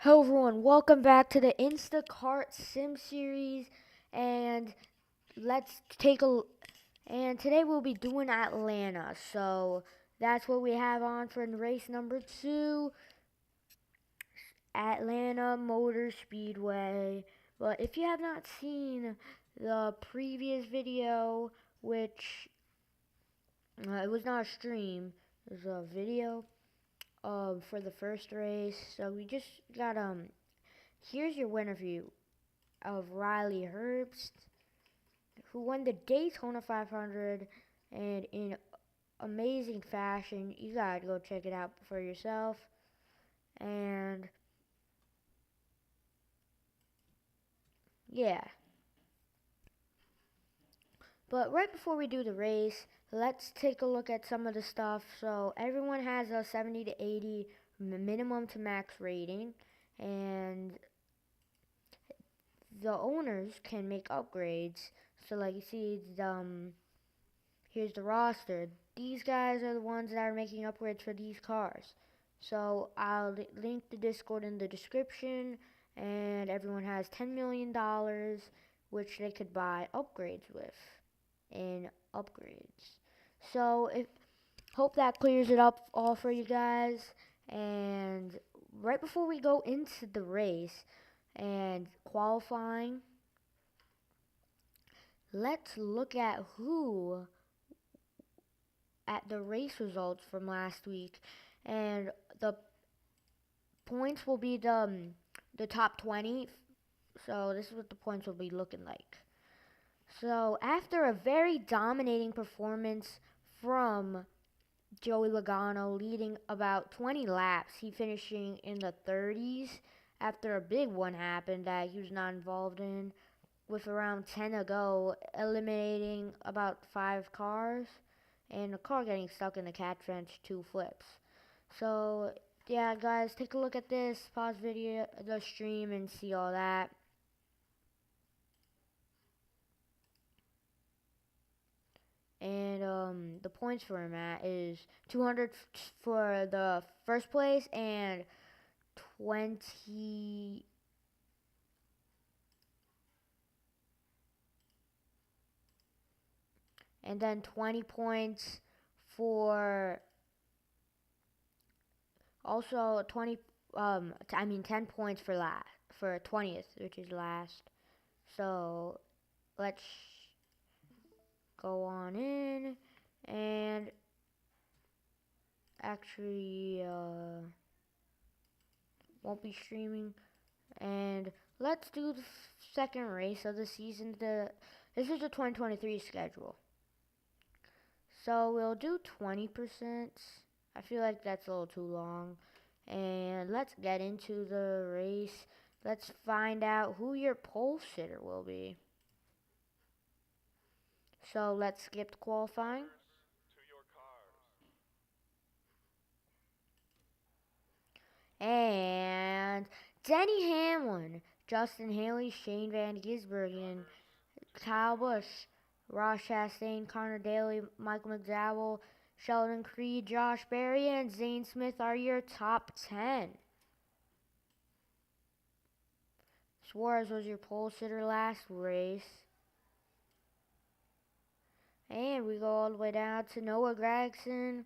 Hello everyone, welcome back to the Instacart Sim series, and let's take a and today we'll be doing Atlanta. So that's what we have on for race number 2, Atlanta Motor Speedway. But if you have not seen the previous video, which it was not a stream, it was a video for the first race. So we just got here's your winner view of Riley Herbst, who won the Daytona 500 and in amazing fashion. You gotta go check it out for yourself. And yeah. But right before we do the race, let's take a look at some of the stuff. So everyone has a 70 to 80 minimum to max rating, and the owners can make upgrades. So like you see, here's the roster. These guys are the ones that are making upgrades for these cars. So I'll link the Discord in the description, and everyone has $10 million, which they could buy upgrades with in upgrades. So if hope that clears it up all for you guys. And right before we go into the race and qualifying, let's look at the race results from last week, and the points will be the top 20. So this is what the points will be looking like. So after a very dominating performance from Joey Logano, leading about 20 laps, he finishing in the 30s after a big one happened that he was not involved in, with around 10 to go, eliminating about 5 cars, and a car getting stuck in the cat fence 2 flips. So yeah, guys, take a look at this, pause the stream, and see all that. And the points for him at is 200 for the first place, and 20 and then 20 points for also 10 points for 20th, which is last. So let's go on in, and actually won't be streaming. And let's do the second race of the season. This is the 2023 schedule. So we'll do 20%. I feel like that's a little too long. And let's get into the race. Let's find out who your pole sitter will be. So let's skip the qualifying. And Denny Hamlin, Justin Haley, Shane Van Gisbergen, Kyle Busch, Ross Chastain, Connor Daly, Michael McDowell, Sheldon Creed, Josh Berry, and Zane Smith are your top 10. Suarez was your pole sitter last race. And we go all the way down to Noah Gragson,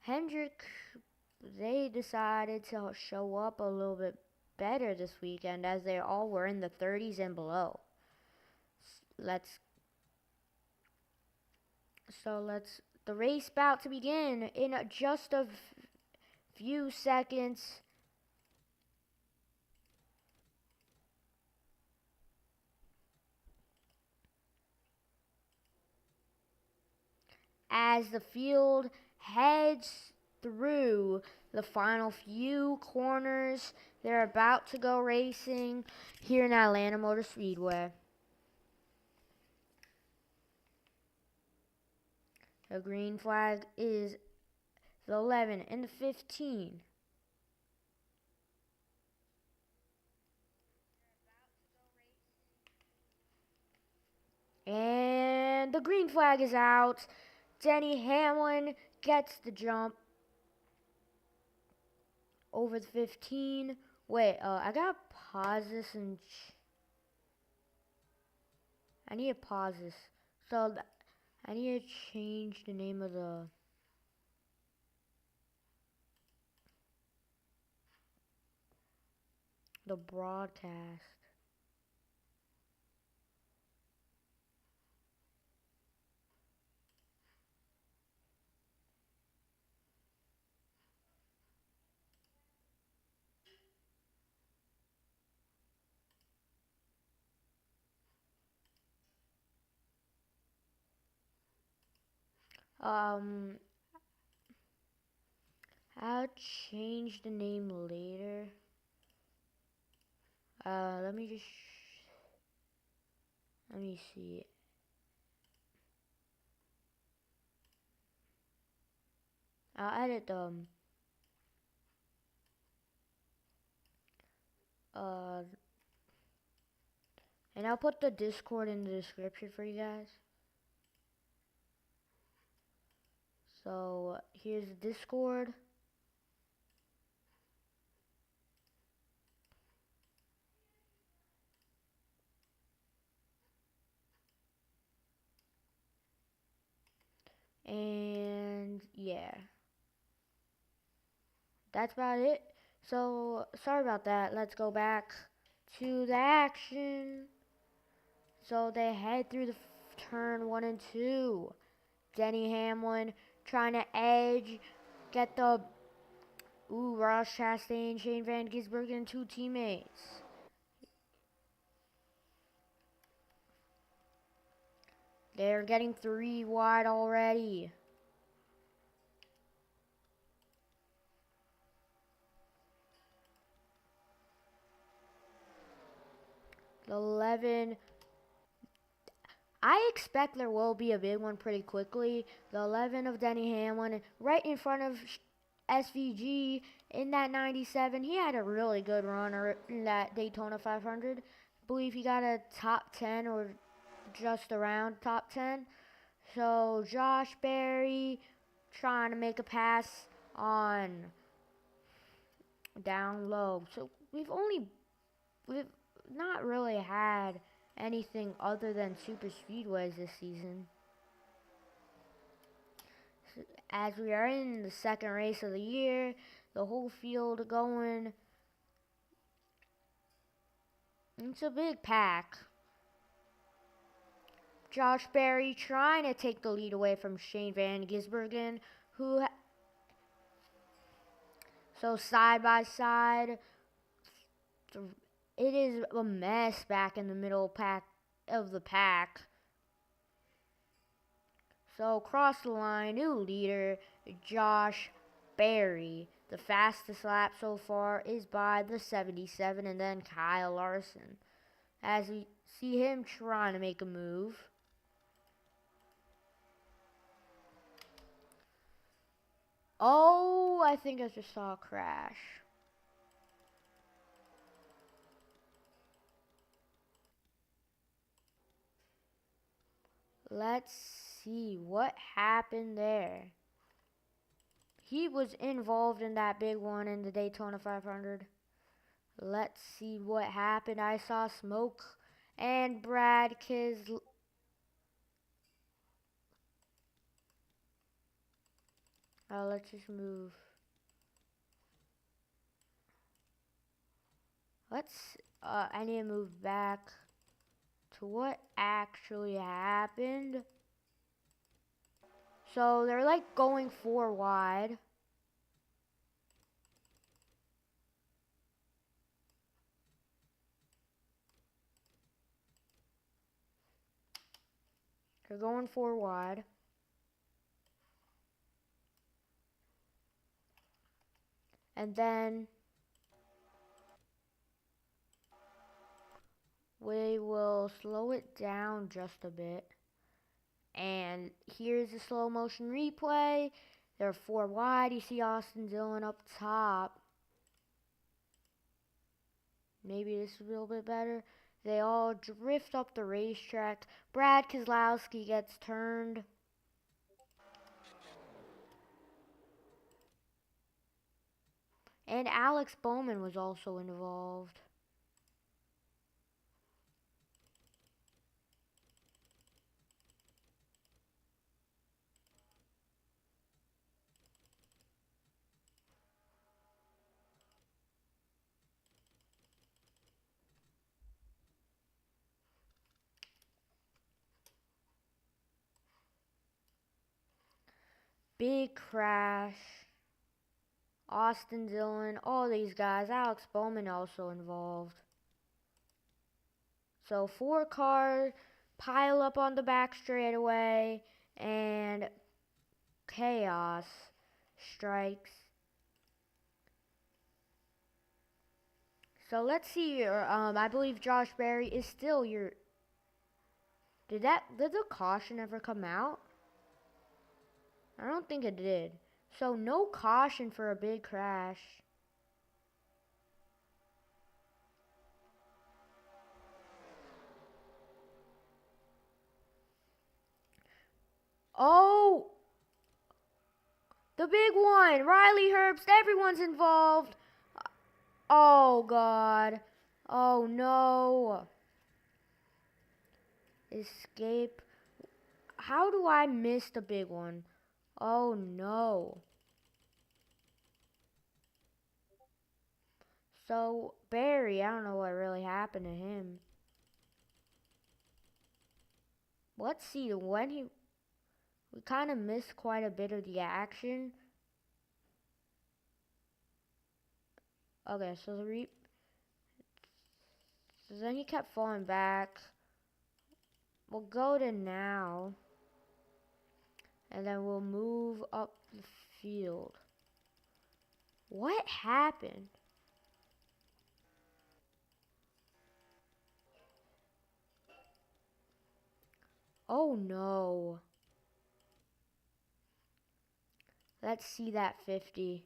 Hendrick. They decided to show up a little bit better this weekend, as they all were in the 30s and below. The race about to begin in just a few seconds. As the field heads through the final few corners, they're about to go racing here in Atlanta Motor Speedway. The green flag is the 11 and the 15. And the green flag is out. Denny Hamlin gets the jump over the 15, Wait, I gotta pause this and I need to pause this. So I need to change the name of the broadcast. Um, I'll change the name later. Let me see. I'll edit uh, and I'll put the Discord in the description for you guys. So here's the Discord. And yeah, that's about it. So sorry about that. Let's go back to the action. So they head through the turn 1 and 2. Denny Hamlin trying to edge, get the Ross Chastain, Shane Van Gisbergen, and 2 teammates. They're getting 3 wide already. The 11. I expect there will be a big one pretty quickly. The 11 of Denny Hamlin right in front of SVG in that 97. He had a really good run in that Daytona 500. I believe he got a top 10 or just around top 10. So Josh Berry trying to make a pass on down low. So we've not really had anything other than super speedways this season. So as we are in the second race of the year, the whole field going. It's a big pack. Josh Berry trying to take the lead away from Shane Van Gisbergen, so side by side. It is a mess back in the middle pack of the pack. So across the line, new leader, Josh Berry. The fastest lap so far is by the 77 and then Kyle Larson. As we see him trying to make a move. Oh, I think I just saw a crash. Let's see what happened there. He was involved in that big one in the Daytona 500. Let's see what happened. I saw smoke and Brad Keselowski. Let's just move. I need to move back to what actually happened. So they're like going 4 wide. They're going 4 wide. And then we will slow it down just a bit. And here's a slow motion replay. They're 4 wide. You see Austin Dillon up top. Maybe this is a little bit better. They all drift up the racetrack. Brad Keselowski gets turned. And Alex Bowman was also involved. Big crash. Austin Dillon, all these guys. Alex Bowman also involved. So 4 cars pile up on the back straightaway, and chaos strikes. So let's see here. I believe Josh Berry is still your. Did the caution ever come out? I don't think it did. So no caution for a big crash. Oh, the big one. Riley Herbst. Everyone's involved. Oh God. Oh no. Escape. How do I miss the big one? Oh no. So Barry, I don't know what really happened to him. Let's see, we kind of missed quite a bit of the action. Okay, so so then he kept falling back. We'll go to now, and then we'll move up the field. What happened? Oh no. Let's see that 50.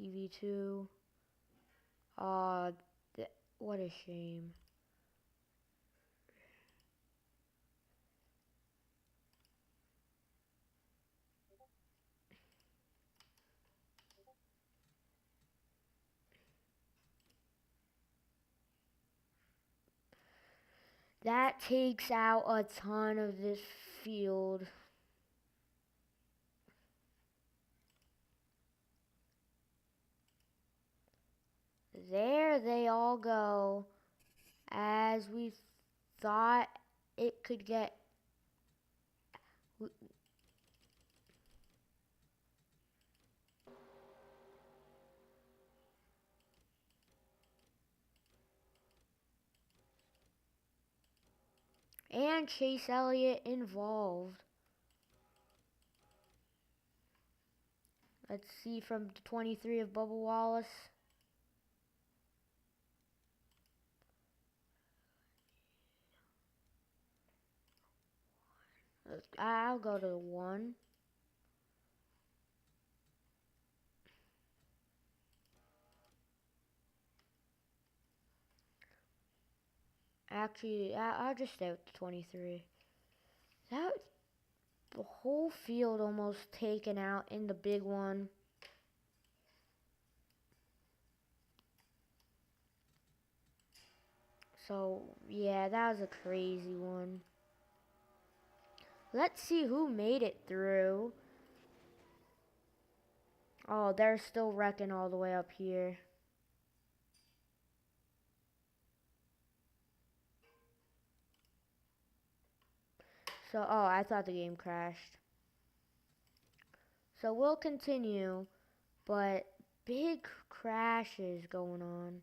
TV2. Uh, what a shame. That takes out a ton of this field. There they all go. As we thought it could get. And Chase Elliott involved. Let's see from the 23 of Bubba Wallace. I'll go to the 1. Actually, I'll just stay with the 23. That the whole field almost taken out in the big one. So, yeah, that was a crazy one. Let's see who made it through. Oh, they're still wrecking all the way up here. So, oh, I thought the game crashed. So we'll continue, but big crashes going on.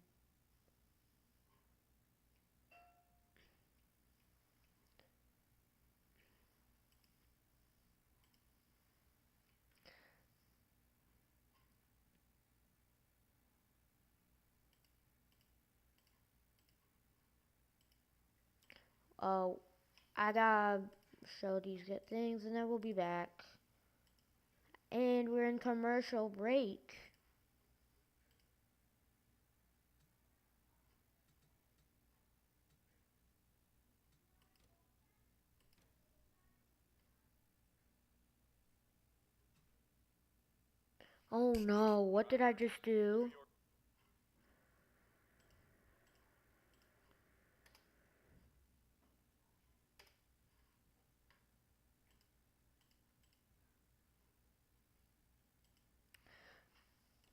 Oh, I gotta show these good things and then we'll be back. And we're in commercial break. Oh no, what did I just do?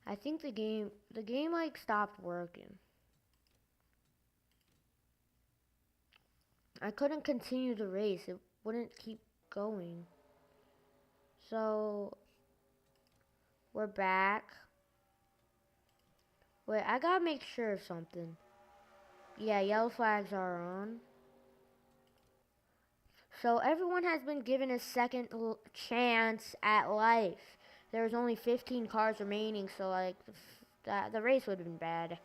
I think the game like stopped working. I couldn't continue the race. It wouldn't keep going. So, we're back. Wait, I gotta make sure of something. Yeah, yellow flags are on. So everyone has been given a second chance at life. There's only 15 cars remaining, so like the race would have been bad.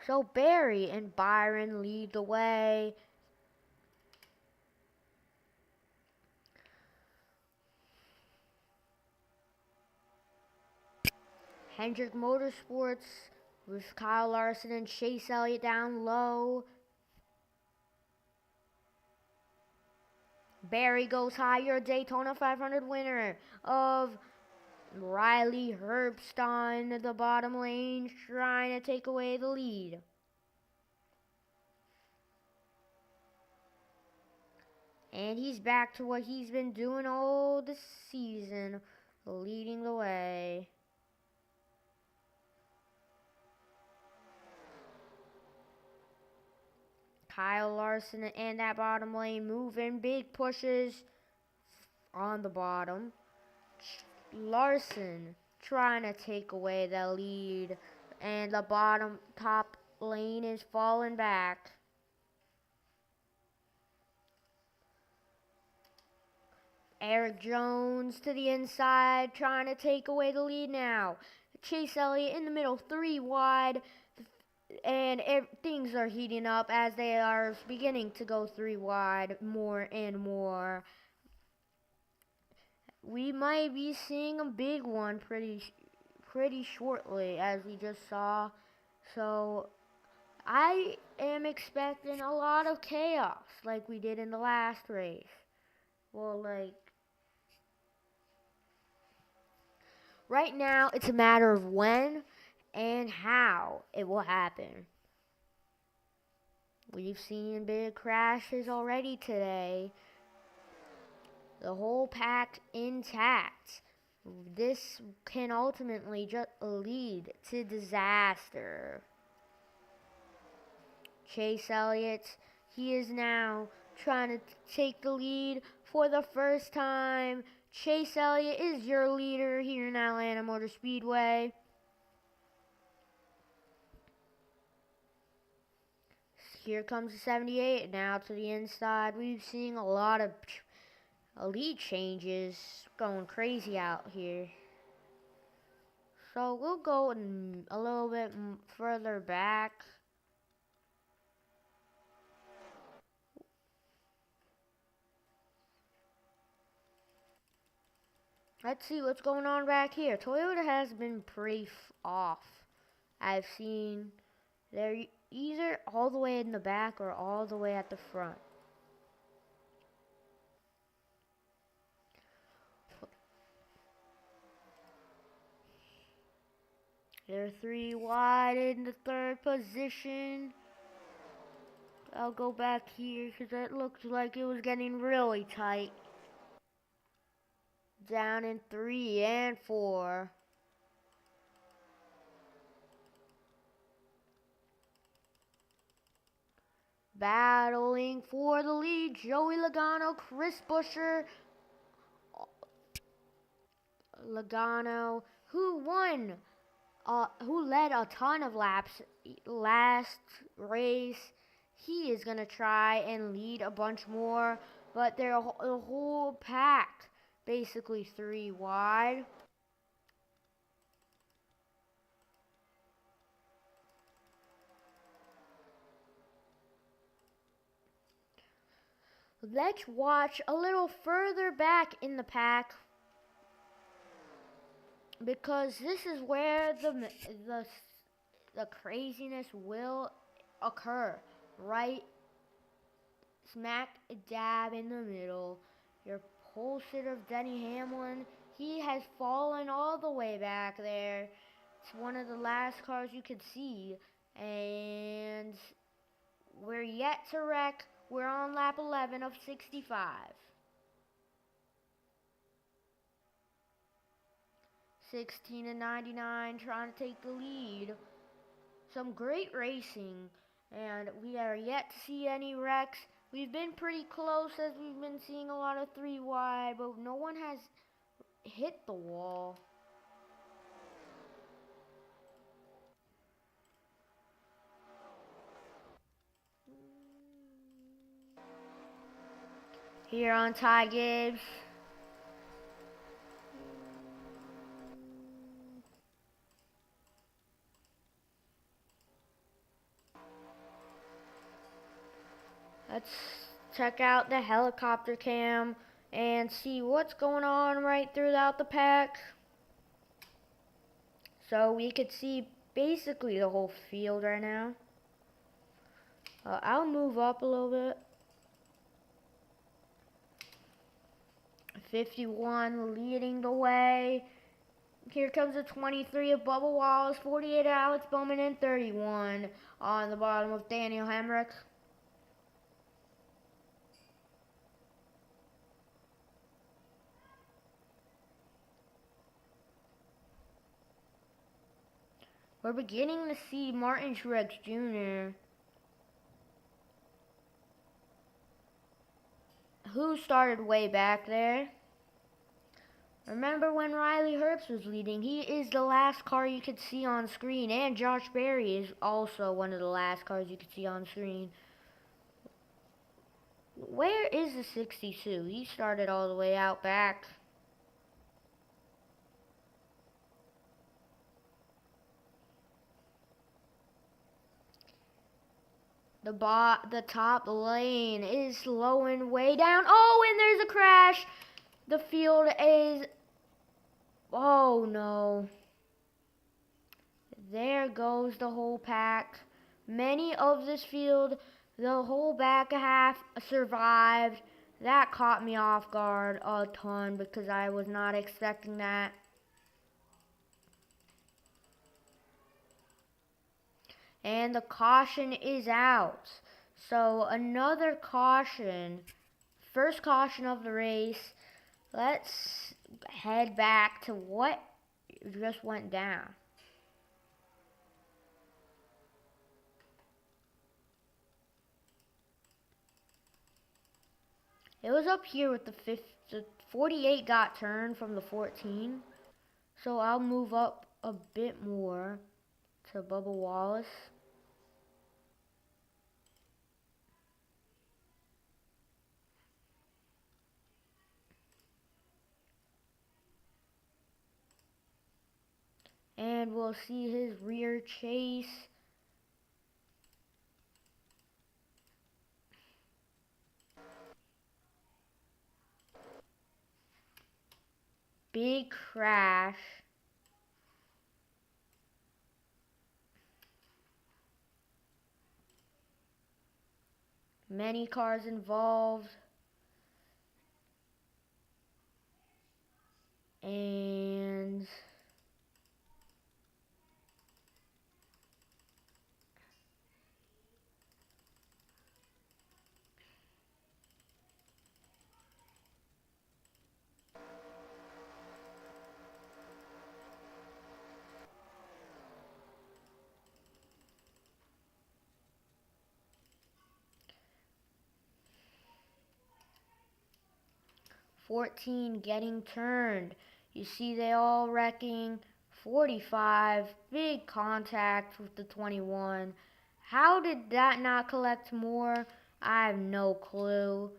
So Barry and Byron lead the way. Hendrick Motorsports with Kyle Larson and Chase Elliott down low. Barry goes higher, Daytona 500 winner of Riley Herbst in the bottom lane, trying to take away the lead. And he's back to what he's been doing all this season, leading the way. Kyle Larson and that bottom lane moving, big pushes on the bottom. Larson trying to take away the lead, and the bottom top lane is falling back. Eric Jones to the inside, trying to take away the lead now. Chase Elliott in the middle, 3 wide, and things are heating up as they are beginning to go 3 wide more and more. We might be seeing a big one pretty shortly, as we just saw. So I am expecting a lot of chaos like we did in the last race. Well, like, right now it's a matter of when and how it will happen. We've seen big crashes already today. The whole pack intact. This can ultimately just lead to disaster. Chase Elliott, he is now trying to take the lead for the first time. Chase Elliott is your leader here in Atlanta Motor Speedway. Here comes the 78 now to the inside. We've seen a lot of lead changes going crazy out here. So we'll go a little bit further back. Let's see what's going on back here. Toyota has been pretty off. I've seen they're either all the way in the back or all the way at the front. They're 3 wide in the 3rd position. I'll go back here because it looked like it was getting really tight. Down in 3 and 4. Battling for the lead, Joey Logano, Chris Buescher. Logano, who led a ton of laps last race. He is going to try and lead a bunch more, but they're the whole pack basically 3 wide. Let's watch a little further back in the pack, because this is where the craziness will occur, right smack dab in the middle. Your pole sitter, Denny Hamlin, he has fallen all the way back there. It's one of the last cars you could see. And we're yet to wreck. We're on lap 11 of 65. 16 and 99 trying to take the lead. Some great racing, and we are yet to see any wrecks. We've been pretty close as we've been seeing a lot of 3 wide, but no one has hit the wall. Here on Ty Gibbs. Let's check out the helicopter cam and see what's going on right throughout the pack. So we could see basically the whole field right now. I'll move up a little bit. 51 leading the way. Here comes the 23 of Bubba Wallace, 48 Alex Bowman, and 31 on the bottom of Daniel Hemrick. We're beginning to see Martin Truex Jr., who started way back there. Remember when Riley Herbst was leading? He is the last car you could see on screen, and Josh Berry is also one of the last cars you could see on screen. Where is the 62? He started all the way out back. The top lane is slowing way down. Oh, and there's a crash. The field is, oh no. There goes the whole pack. Many of this field, the whole back half survived. That caught me off guard a ton because I was not expecting that. And the caution is out. So another caution. First caution of the race. Let's head back to what just went down. It was up here with the 48 got turned from the 14. So I'll move up a bit more to Bubba Wallace. And we'll see his rear chase. Big crash. Many cars involved. And 14 getting turned. You see they all wrecking. 45, big contact with the 21. How did that not collect more? I have no clue.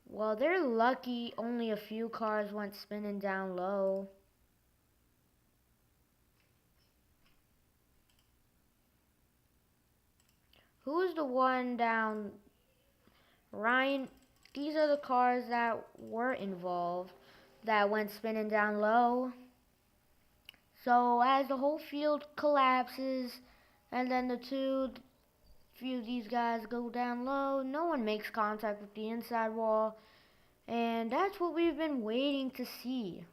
Well, they're lucky only a few cars went spinning down low. Who's the one down? Ryan. These are the cars that were involved that went spinning down low. So as the whole field collapses, and then the two few of these guys go down low. No one makes contact with the inside wall. And that's what we've been waiting to see.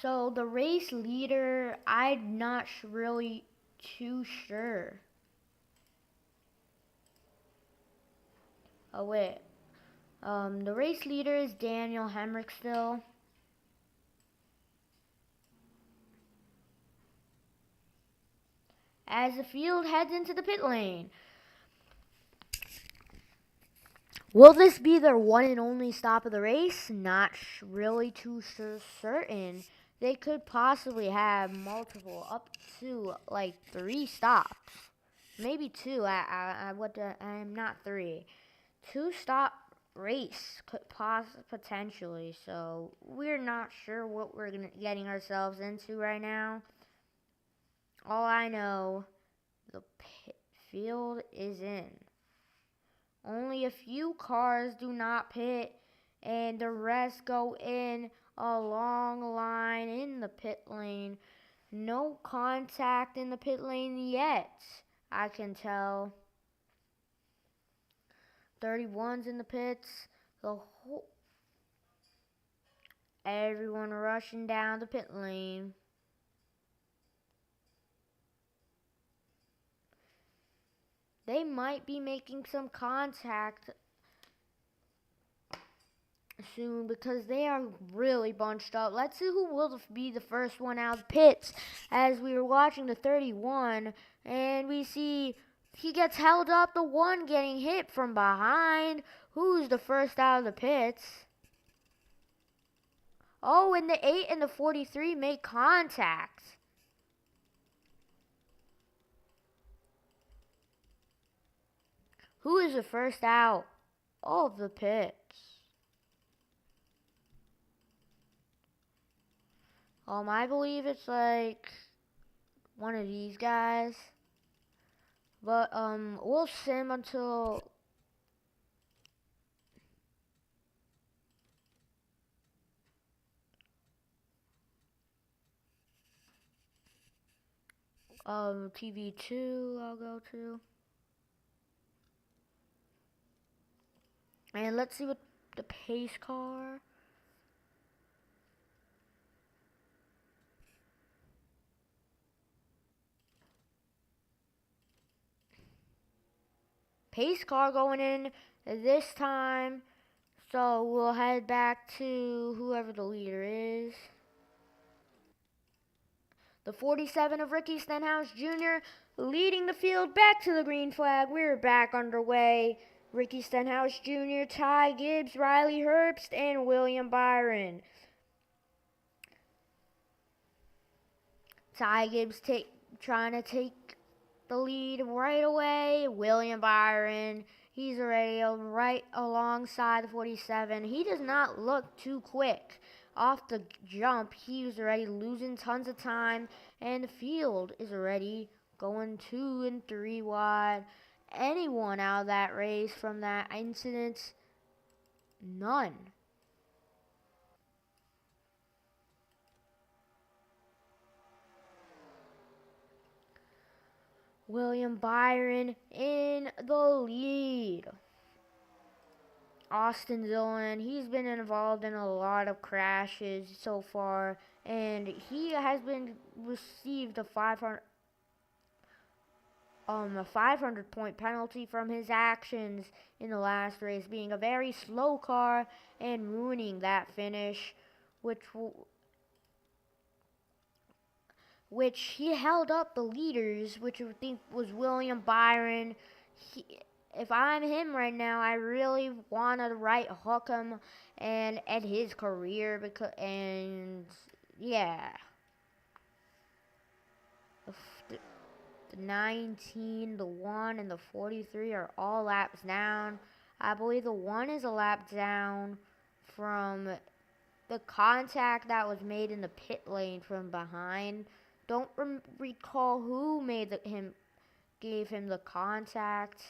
So the race leader, I'm not really too sure. Oh wait, the race leader is Daniel Hemrick still. As the field heads into the pit lane. Will this be their one and only stop of the race? Not really too certain. They could possibly have multiple, up to like 3 stops, maybe 2. I'm not 3. 2-stop race could potentially. So we're not sure what we're getting ourselves into right now. All I know, the pit field is in. Only a few cars do not pit, and the rest go in a long line in the pit lane. No contact in the pit lane yet, I can tell. 31's in the pits. Everyone rushing down the pit lane. They might be making some contact soon because they are really bunched up. Let's see who will be the first one out of the pits. As we were watching the 31, and we see he gets held up, the one getting hit from behind. Who's the first out of the pits? Oh, and the 8 and the 43 make contact. Who is the first out of the pits? I believe it's like one of these guys. But we'll sim until TV2 I'll go to. And let's see what the pace car. Pace car going in this time. So we'll head back to whoever the leader is. The 47 of Ricky Stenhouse Jr. leading the field back to the green flag. We're back underway. Ricky Stenhouse Jr., Ty Gibbs, Riley Herbst, and William Byron. Ty Gibbs trying to take the lead right away. William Byron, he's already right alongside the 47. He does not look too quick. Off the jump, he was already losing tons of time, and the field is already going 2 and 3 wide. Anyone out of that race from that incident? None. William Byron in the lead. Austin Dillon, he's been involved in a lot of crashes so far, and he has been received a 500 point penalty from his actions in the last race, being a very slow car and ruining that finish, which he held up the leaders, which I think was William Byron. If I'm him right now, I really want to right hook him and end his career yeah. The 19, the 1, and the 43 are all laps down. I believe the 1 is a lap down from the contact that was made in the pit lane from behind. Don't recall who made gave him the contact.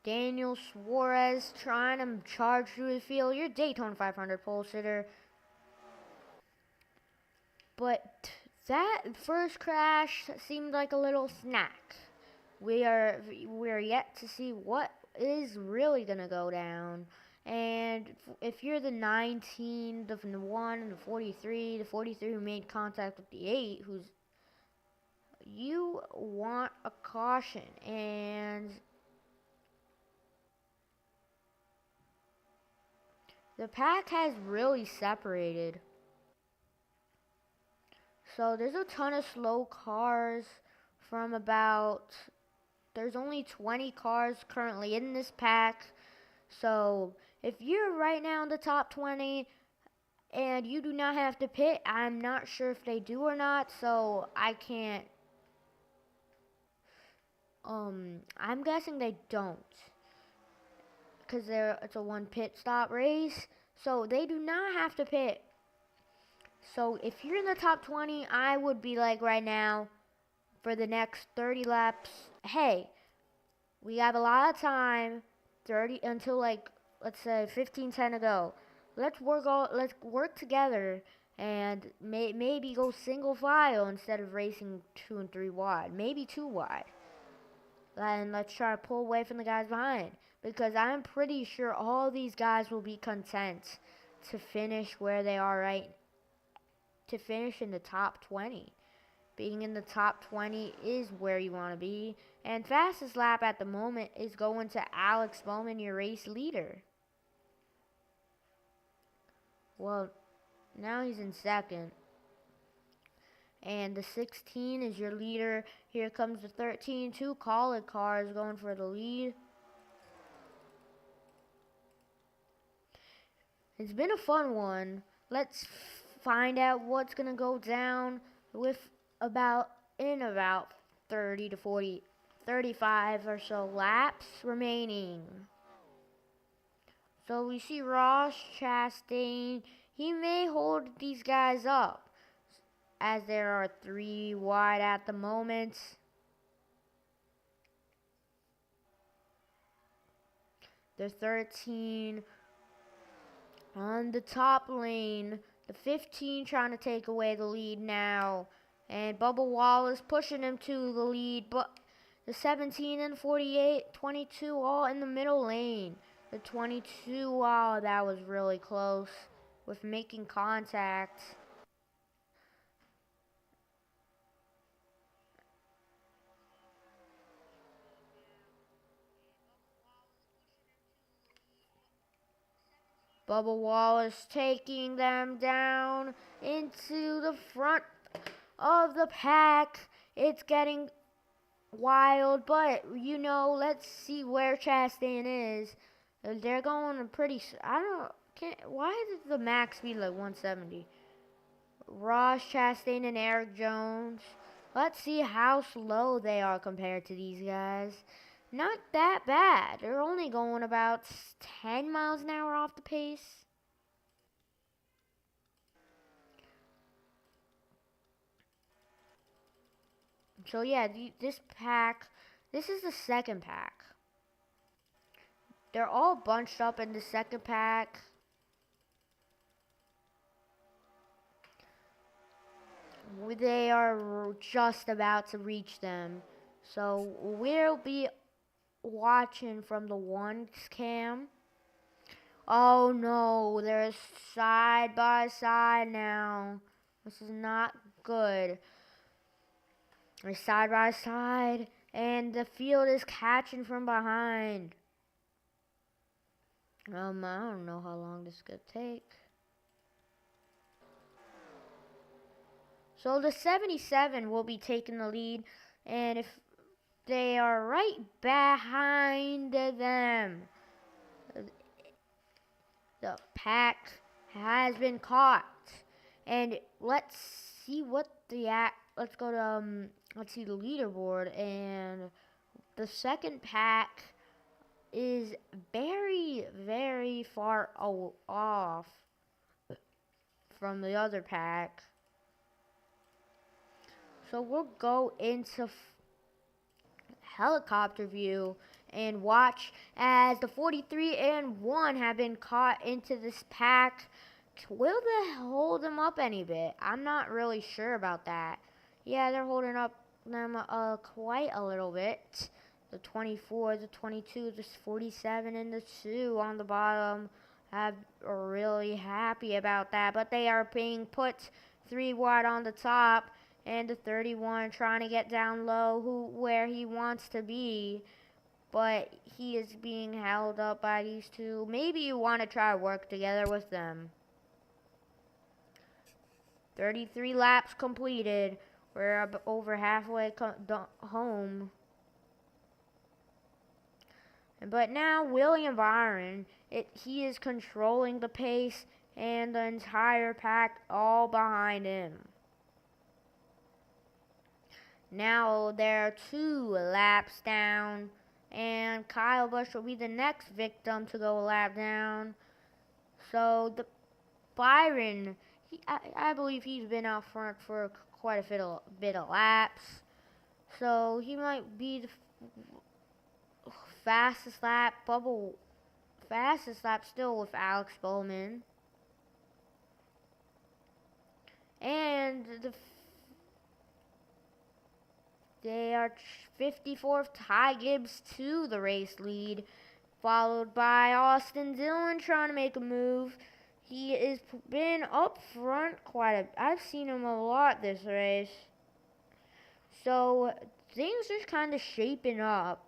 Daniel Suarez trying to charge through the field. Your Daytona 500 pole sitter. But that first crash seemed like a little snack. We're yet to see what is really gonna go down. And if you're the 19, the 1, and the 43 who made contact with the 8, you want a caution. And the pack has really separated. So there's a ton of slow cars from about, there's only 20 cars currently in this pack. So if you're right now in the top 20 and you do not have to pit, I'm not sure if they do or not, so I can't, I'm guessing they don't, because it's a one pit stop race, so they do not have to pit. So if you're in the top 20, I would be like right now, for the next 30 laps, hey, we have a lot of time, 30 until like, let's say 15:10 to go. Let's work together and maybe go single file instead of racing 2 and 3 wide, maybe 2 wide. And let's try to pull away from the guys behind, because I'm pretty sure all these guys will be content to finish where they are to finish in the top 20. Being in the top 20 is where you want to be. And fastest lap at the moment is going to Alex Bowman, your race leader. Well, now he's in second. And the 16 is your leader. Here comes the 13. 2 College cars going for the lead. It's been a fun one. Let's find out what's going to go down with about 30 to 40, 35 or so laps remaining. So we see Ross Chastain. He may hold these guys up, as there are 3 wide at the moment. The 13 on the top lane. The 15 trying to take away the lead now. And Bubba Wallace pushing him to the lead. But the 17 and 48, 22 all in the middle lane. The 22, wow, that was really close with making contact. Bubba Wallace taking them down into the front of the pack. It's getting wild, but let's see where Chastain is. They're going pretty. Why did the max be like 170? Ross Chastain and Eric Jones. Let's see how slow they are compared to these guys. Not that bad. They're only going about 10 miles an hour off the pace. So yeah, this is the second pack. They're all bunched up in the second pack. They are just about to reach them. So we'll be watching from the one cam. Oh no, they're side by side now. This is not good. They're side by side, and the field is catching from behind. I don't know how long this is gonna take. So the 77 will be taking the lead, and if they are right behind them, the pack has been caught. And let's see what let's go to let's see the leaderboard, and the second pack is very, very far off from the other pack. So we'll go into helicopter view and watch as the 43 and 1 have been caught into this pack. Will they hold them up any bit? I'm not really sure about that. Yeah, they're holding up them quite a little bit. The 24, the 22, the 47, and the 2 on the bottom are really happy about that. But they are being put 3 wide on the top, and the 31 trying to get down low where he wants to be. But he is being held up by these two. Maybe you want to try to work together with them. 33 laps completed. We're over halfway home. But now William Byron, he is controlling the pace and the entire pack all behind him. Now they're 2 laps down, and Kyle Busch will be the next victim to go a lap down. So the Byron, I believe he's been out front for quite a bit of laps. So he might be the fastest lap still with Alex Bowman. And they are 54th, Ty Gibbs to the race lead, followed by Austin Dillon trying to make a move. He has been up front I've seen him a lot this race. So things are kind of shaping up.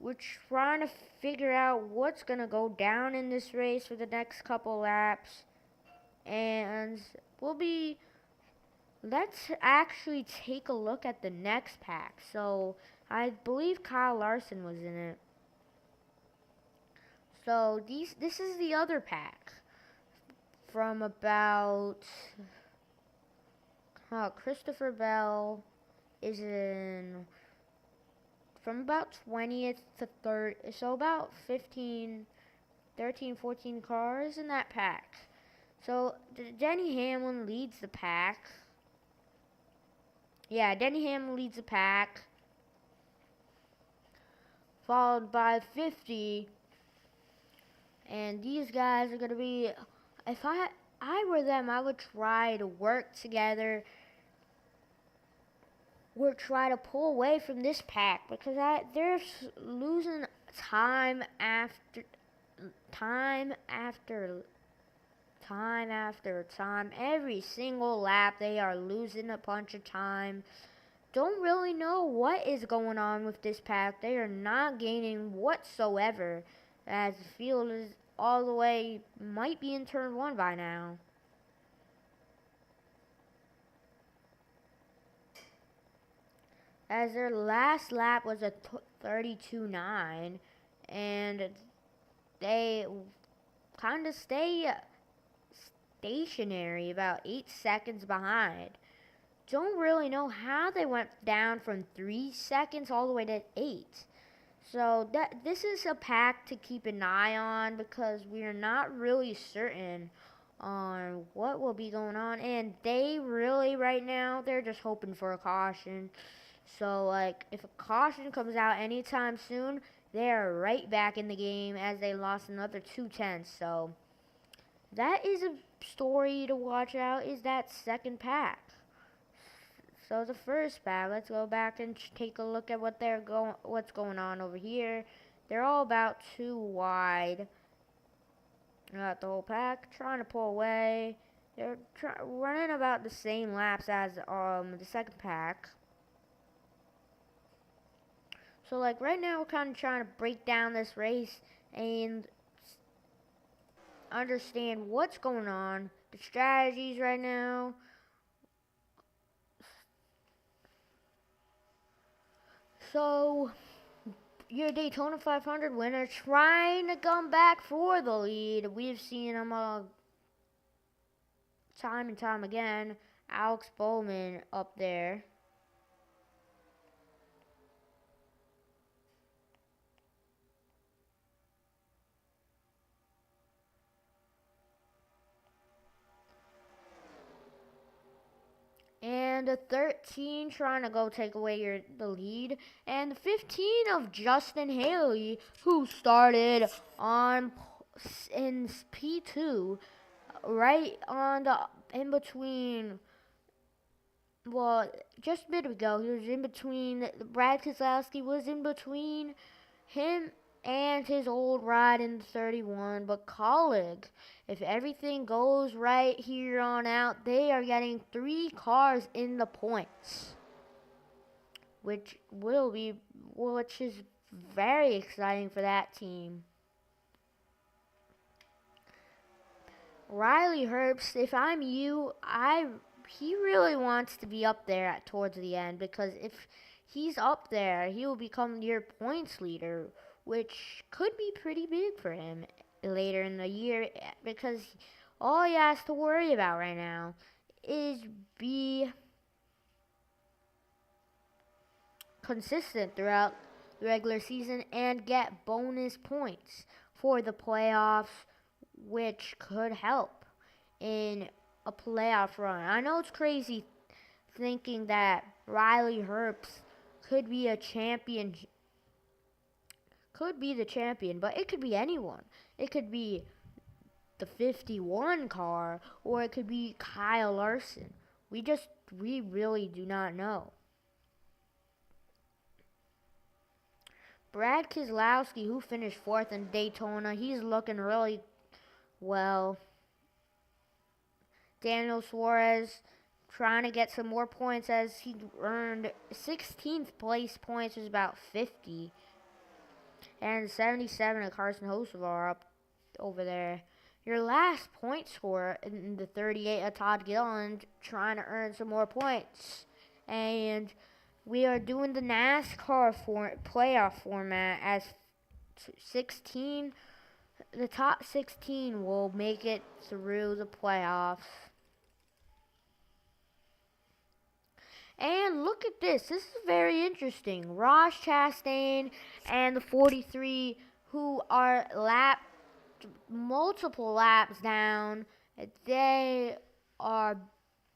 We're trying to figure out what's going to go down in this race for the next couple laps. And let's actually take a look at the next pack. So I believe Kyle Larson was in it. So this is the other pack from about Christopher Bell is in from about 20th to 3rd, so about 13, 14 cars in that pack. So Denny Hamlin leads the pack. Yeah, Denny Hamlin leads the pack, followed by 50. And these guys are going to be, if I were them, I would try to work together. Would try to pull away from this pack because they're losing time after time. Every single lap, they are losing a bunch of time. Don't really know what is going on with this pack. They are not gaining whatsoever, as the field is all the way, might be in turn 1 by now. As their last lap was a 32.9, and they kind of stay stationary, about 8 seconds behind. Don't really know how they went down from 3 seconds all the way to 8. So this is a pack to keep an eye on because we are not really certain on what will be going on. And they really, right now, they're just hoping for a caution. So, like, if a caution comes out anytime soon, they're right back in the game as they lost another 2/10. So, that is a story to watch out, is that second pack. So, the first pack, let's go back and take a look at what's going on over here. They're all about 2 wide. Got the whole pack trying to pull away. They're running about the same laps as the second pack. So, like, right now we're kind of trying to break down this race and understand what's going on, the strategies right now. So, your Daytona 500 winner trying to come back for the lead. We've seen him time and time again. Alex Bowman up there. and the 13 trying to go take away the lead, and the 15 of Justin Haley, who started in P2, right on the in between. Well, just a bit ago, he was in between. Brad Keselowski was in between him and his old ride in the 31. But Colleague, if everything goes right here on out, they are getting 3 cars in the points, which is very exciting for that team. Riley Herbst, if I'm you, he really wants to be up there towards the end, because if he's up there, he will become your points leader, which could be pretty big for him later in the year, because all he has to worry about right now is be consistent throughout the regular season and get bonus points for the playoffs, which could help in a playoff run. I know it's crazy thinking that Riley Herbst could be the champion, but it could be anyone. It could be the 51 car, or it could be Kyle Larson. We really do not know. Brad Keselowski, who finished 4th in Daytona, he's looking really well. Daniel Suarez trying to get some more points, as he earned 16th place points, was about 50. And 77 of Carson Hocevar up over there. Your last point scorer in the 38 of Todd Gilliland trying to earn some more points. And we are doing the NASCAR playoff format, as 16, the top 16 will make it through the playoffs. And look at this. This is very interesting. Ross Chastain and the 43, who are multiple laps down, they are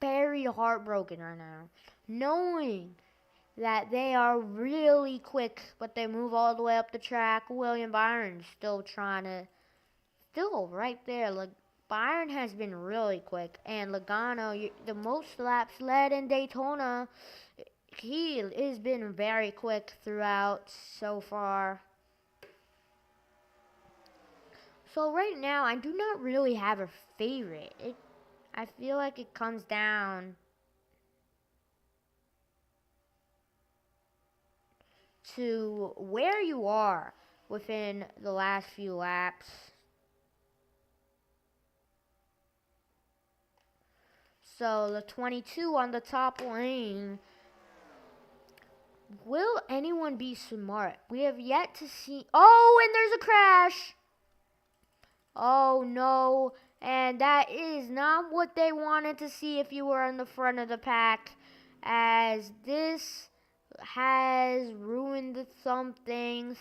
very heartbroken right now, knowing that they are really quick, but they move all the way up the track. William Byron's still right there. Byron has been really quick, and Logano, the most laps led in Daytona, he has been very quick throughout so far. So right now, I do not really have a favorite. I feel like it comes down to where you are within the last few laps. So the 22 on the top lane. Will anyone be smart? We have yet to see. Oh, and there's a crash. Oh no. And that is not what they wanted to see if you were in the front of the pack, as this has ruined some things.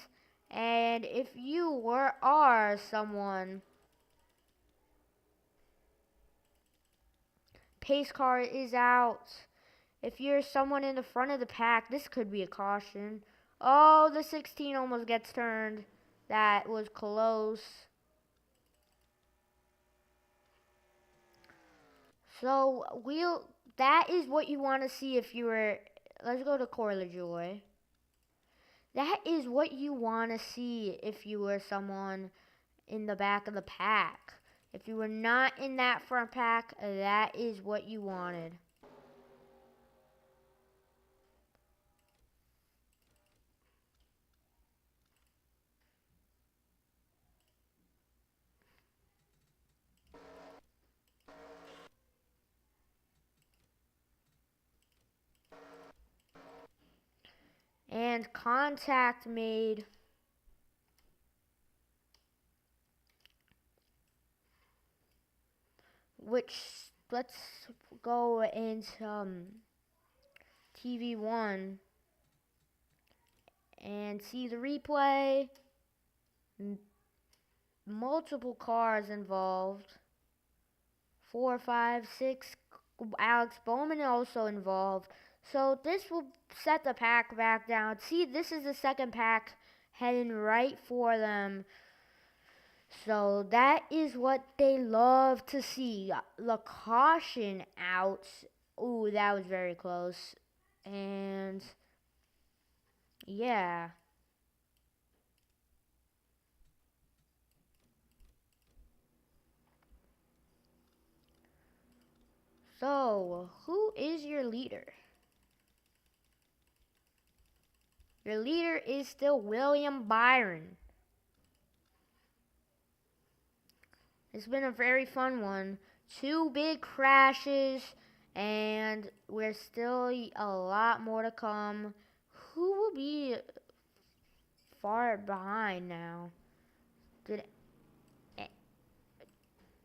And if you are someone, pace car is out. If you're someone in the front of the pack, this could be a caution. Oh, the 16 almost gets turned. That was close. So that is what you want to see if you were. Let's go to Corey LaJoy. That is what you want to see if you were someone in the back of the pack. If you were not in that front pack, that is what you wanted. And contact made. Which, let's go into TV1 and see the replay. Multiple cars involved. 4, 5, 6 Alex Bowman also involved. So this will set the pack back down. See, this is the second pack heading right for them. So that is what they love to see. The caution out. Ooh, that was very close. And yeah. So, who is your leader? Your leader is still William Byron. It's been a very fun one. 2 big crashes, and we're still a lot more to come. Who will be far behind now? Did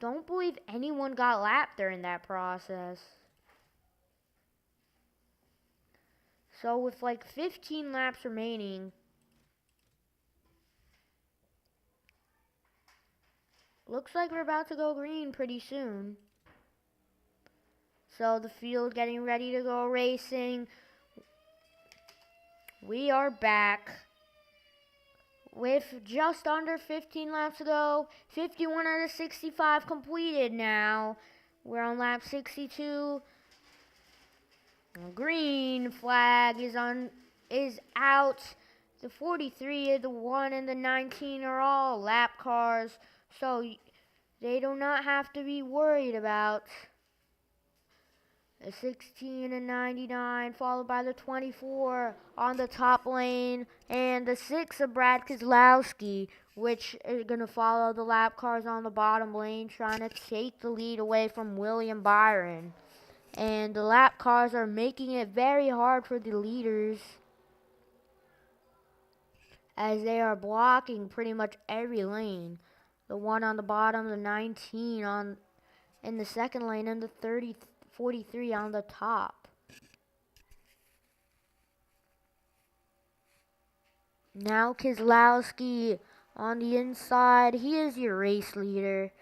Don't believe anyone got lapped during that process. So with like 15 laps remaining, looks like we're about to go green pretty soon. So the field getting ready to go racing. We are back with just under 15 laps to go. 51 out of 65 completed now. We're on lap 62. Green flag is out. The 43, the 1, and the 19 are all lap cars, so they do not have to be worried about. The 16 and 99, followed by the 24 on the top lane, and the 6 of Brad Keselowski, which is going to follow the lap cars on the bottom lane, trying to take the lead away from William Byron. And the lap cars are making it very hard for the leaders, as they are blocking pretty much every lane. The 1 on the bottom, the 19 in the second lane, and the 43 on the top. Now Keselowski on the inside. He is your race leader.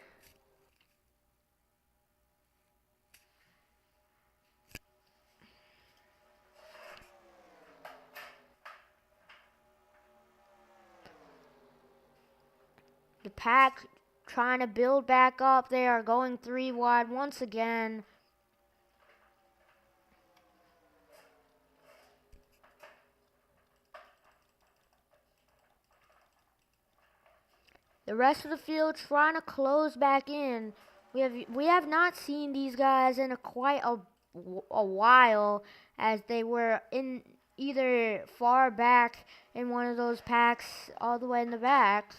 The pack trying to build back up. They are going 3 wide once again. The rest of the field trying to close back in. We have not seen these guys in quite a while, as they were in either far back in one of those packs all the way in the back,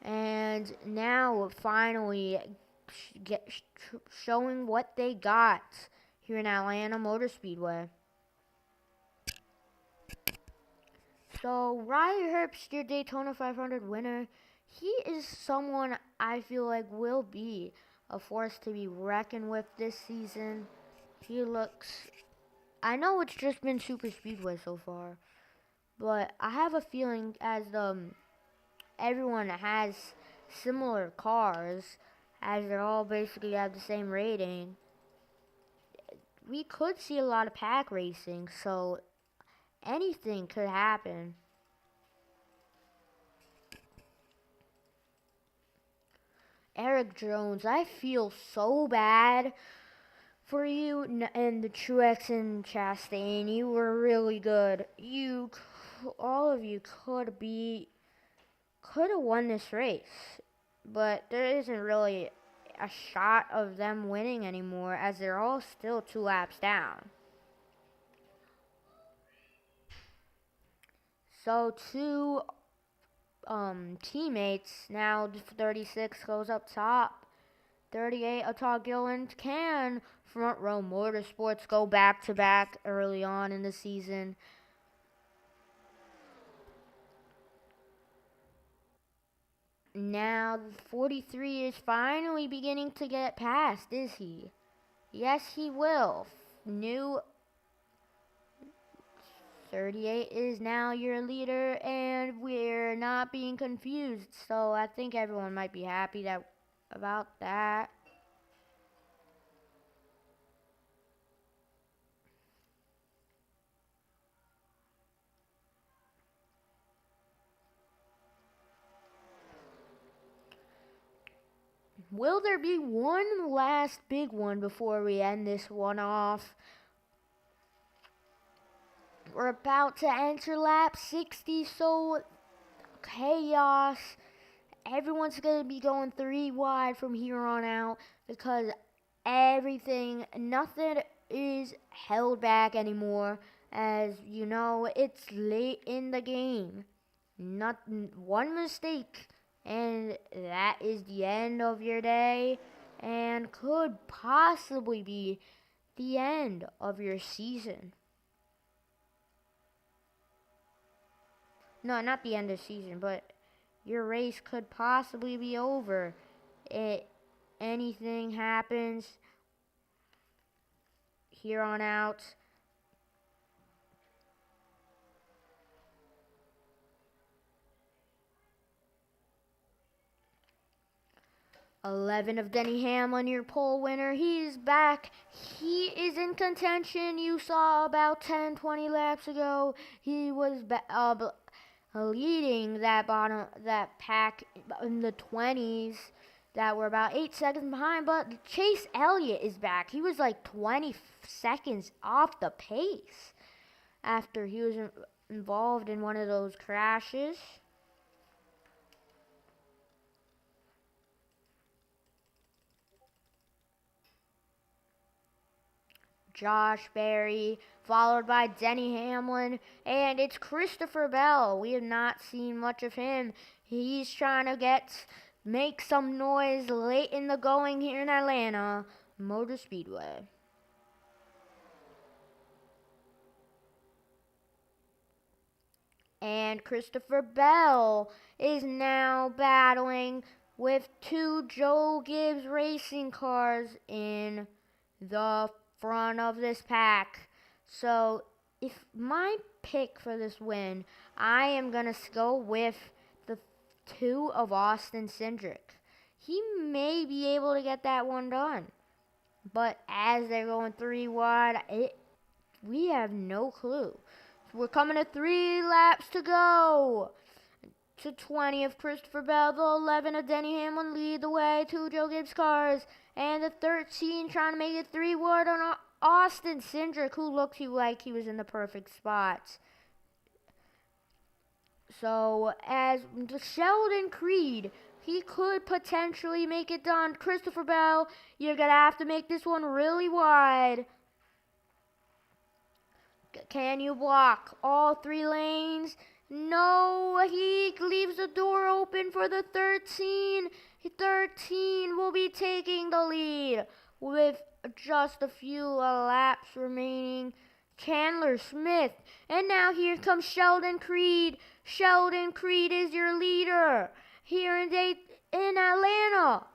and now finally showing what they got here in Atlanta Motor Speedway. So Riley Herbst, your Daytona 500 winner, he is someone I feel like will be a force to be reckoned with this season. He looks, I know it's just been super speedway so far, but I have a feeling as everyone has similar cars, as they all basically have the same rating, we could see a lot of pack racing, so anything could happen. Eric Jones, I feel so bad for you and the Truex and Chastain. You were really good. All of you could have won this race, but there isn't really a shot of them winning anymore, as they're all still 2 laps down. So 2 teammates now. 36 goes up top. 38, Todd Gilliland. Can Front Row Motorsports go back to back early on in the season? Now 43 is finally beginning to get past, is he? Yes, he will. New 38 is now your leader, and we're not being confused, so I think everyone might be happy about that. Will there be one last big one before we end this one off? We're about to enter lap 60, so chaos. Everyone's going to be going 3 wide from here on out because nothing is held back anymore. As you know, it's late in the game. Not one mistake, and that is the end of your day, and could possibly be the end of your season. No, not the end of the season, but your race could possibly be over. Anything happens here on out. "11 of Denny Hamlin, your pole winner. He's back. He is in contention. You saw about 10, 20 laps ago. He was leading that pack in the 20s that were about 8 seconds behind. But Chase Elliott is back. He was like 20 seconds off the pace after he was involved in one of those crashes. Josh Berry, followed by Denny Hamlin, and it's Christopher Bell. We have not seen much of him. He's trying to make some noise late in the going here in Atlanta Motor Speedway. And Christopher Bell is now battling with 2 Joe Gibbs racing cars in the front of this pack. So if my pick for this win, I am going to go with the 2 of Austin Cindric. He may be able to get that one done. But as they're going 3 wide, we have no clue. We're coming to 3 laps to go. To 20 of Christopher Bell, the 11 of Denny Hamlin lead the way, 2 Joe Gibbs cars, and the 13 trying to make it 3 wide on Austin Cindric, who looked like he was in the perfect spot. So as Sheldon Creed, he could potentially make it done. Christopher Bell, you're going to have to make this one really wide. Can you block all 3 lanes? No, he leaves the door open for the 13. 13 will be taking the lead with just a few laps remaining. Chandler Smith, and now here comes Sheldon Creed. Sheldon Creed is your leader here in Atlanta.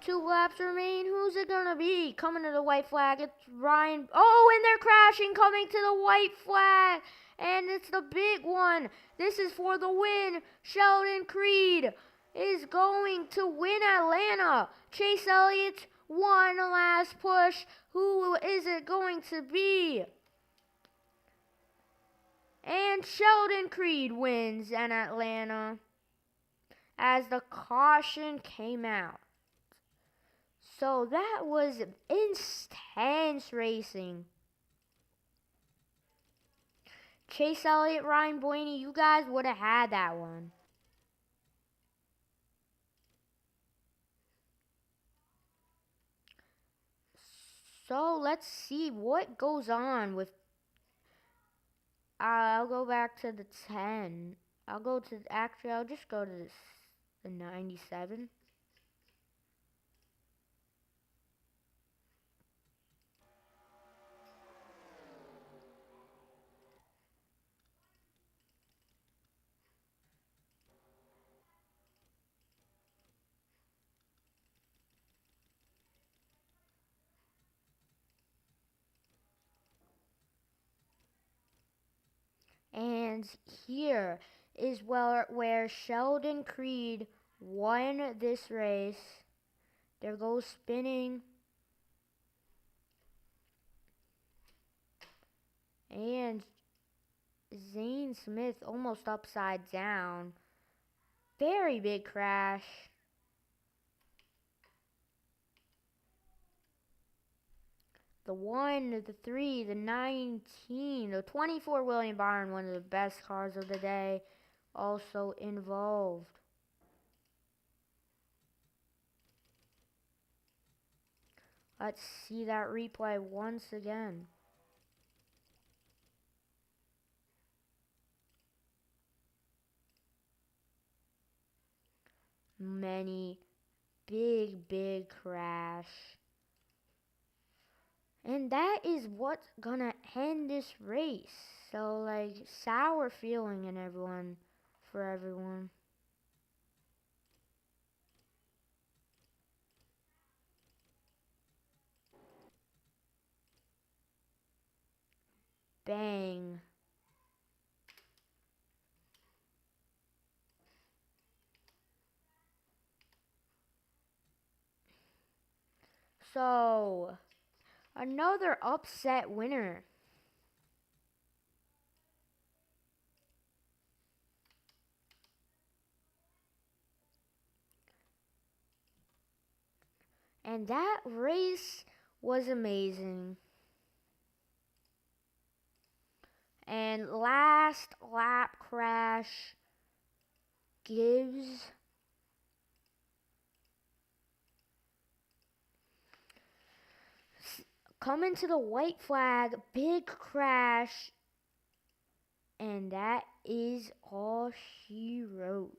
2 laps remain. Who's it gonna be? Coming to the white flag. It's Ryan. Oh, and they're crashing, coming to the white flag. And it's the big one. This is for the win. Sheldon Creed is going to win Atlanta. Chase Elliott's one last push. Who is it going to be? And Sheldon Creed wins in Atlanta as the caution came out. So that was intense racing. Chase Elliott, Ryan Blaney, you guys would have had that one. So let's see what goes on with. I'll go back to the 10. I'll just go to the 97. And here is where Sheldon Creed won this race. There goes spinning. And Zane Smith almost upside down. Very big crash. the 1, the 3, the 19, the 24 William Byron, one of the best cars of the day, also involved. Let's see that replay once again. Many big crash. And that is what's gonna end this race. So, like, sour feeling in everyone, for everyone. Bang. So, another upset winner. And that race was amazing. And last lap crash gives coming to the white flag, big crash, and that is all she wrote.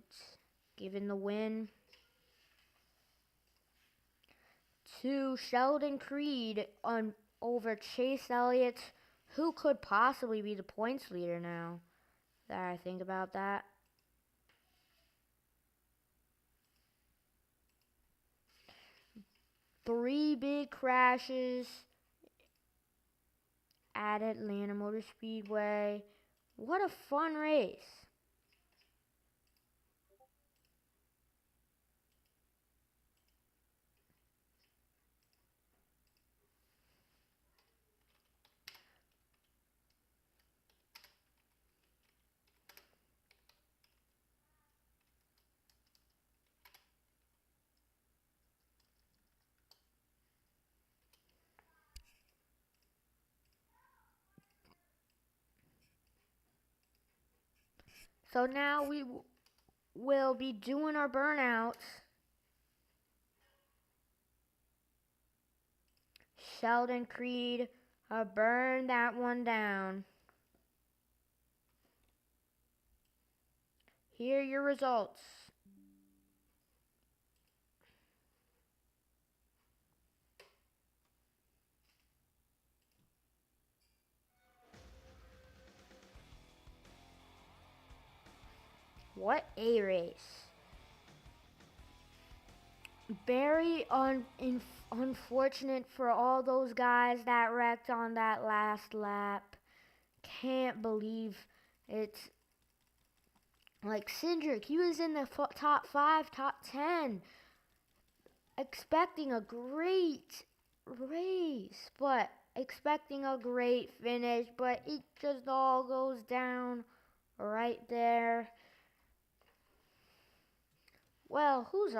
Giving the win to Sheldon Creed on over Chase Elliott, who could possibly be the points leader now that I think about that. Three big crashes at Atlanta Motor Speedway. What a fun race. So now we will be doing our burnouts. Sheldon Creed, burn that one down. Here are your results. What a race. Very unfortunate for all those guys that wrecked on that last lap. Can't believe it's like Cindric. He was in the top 5, top 10. Expecting a great race, but expecting a great finish, but it just all goes down right there. Well, who's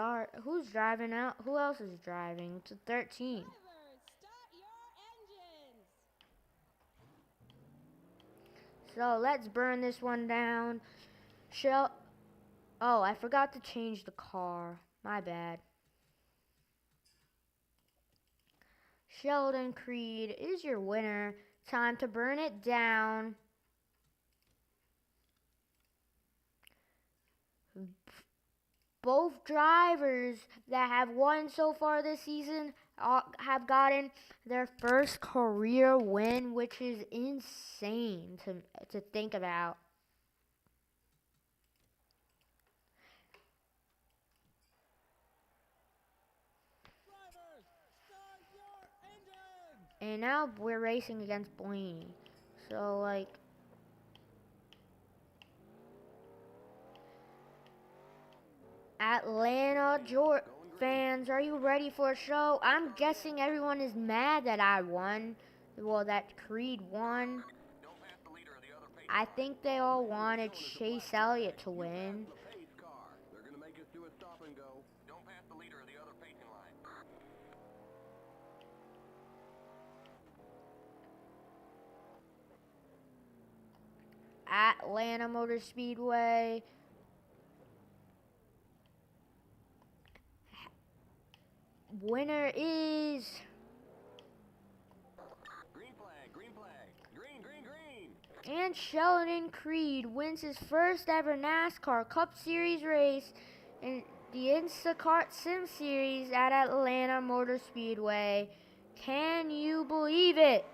driving out? Who else is driving? It's a 13. So let's burn this one down. Oh, I forgot to change the car. My bad. Sheldon Creed is your winner. Time to burn it down. Both drivers that have won so far this season have gotten their first career win, which is insane to think about. And now we're racing against Blaney. So, like, Atlanta, Georgia fans, are you ready for a show? I'm guessing everyone is mad that I won. Well, that Creed won. I think they all wanted Chase Elliott to win. Atlanta Motor Speedway. Winner is Green flag, green flag. Green, green, green. and Sheldon Creed wins his first ever NASCAR Cup Series race in the Instacart Sim Series at Atlanta Motor Speedway. Can you believe it?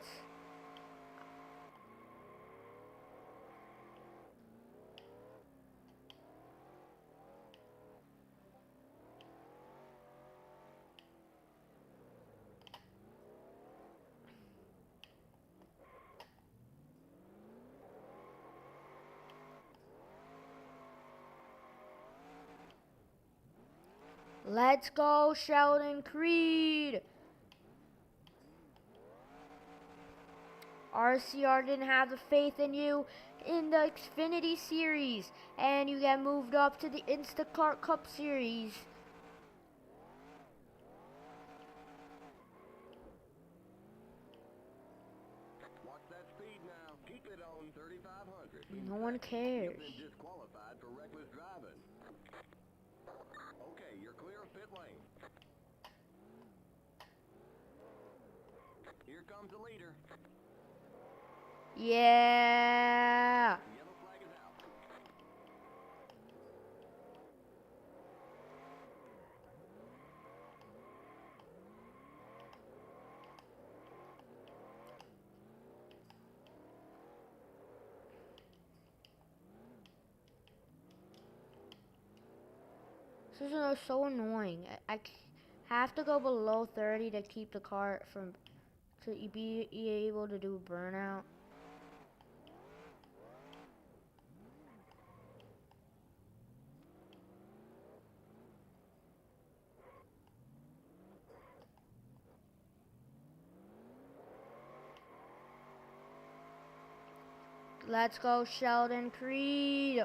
Let's go, Sheldon Creed. RCR didn't have the faith in you in the Xfinity Series, and you get moved up to the Instacart Cup Series. Watch that speed now. Keep it on 3,500. No one cares. You've been disqualified for reckless driving. Okay, you're clear of pit lane. Here comes the leader. Yeah. The yellow flag is out. This is so annoying. I have to go below 30 to keep the car from to be able to do burnout. Let's go, Sheldon Creed.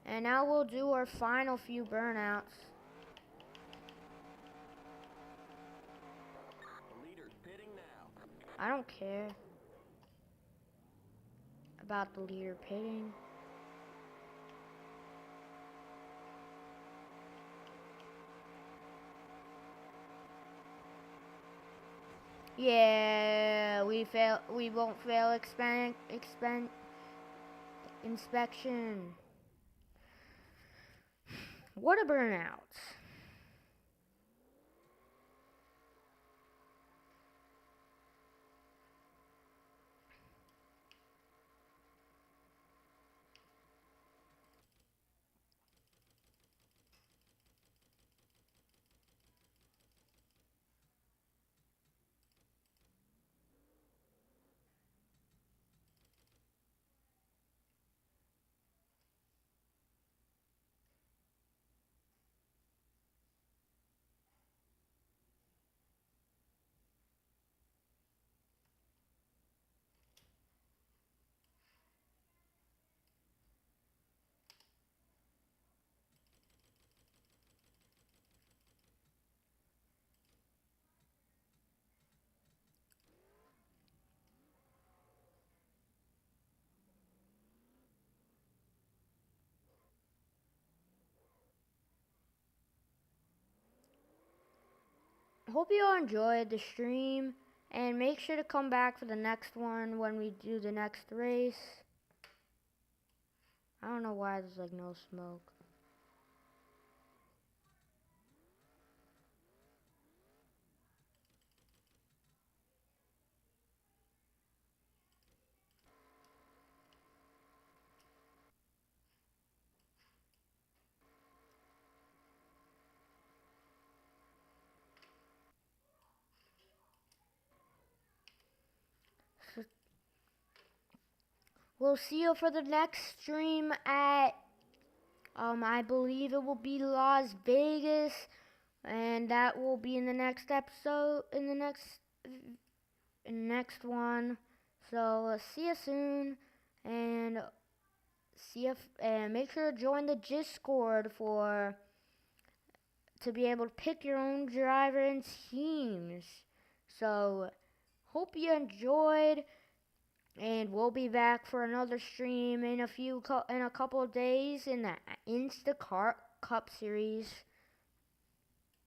And now we'll do our final few burnouts. The leader's pitting now. I don't care about the leader pitting. Yeah, we won't fail inspection. What a burnout. Hope you all enjoyed the stream, and make sure to come back for the next one when we do the next race. I don't know why there's like no smoke. We'll see you for the next stream at I believe it will be Las Vegas, and that will be in the next episode, in the next one. So see you soon, and see if and make sure to join the Discord to be able to pick your own driver and teams. So hope you enjoyed, and we'll be back for another stream in a couple of days in the Instacart Cup Series.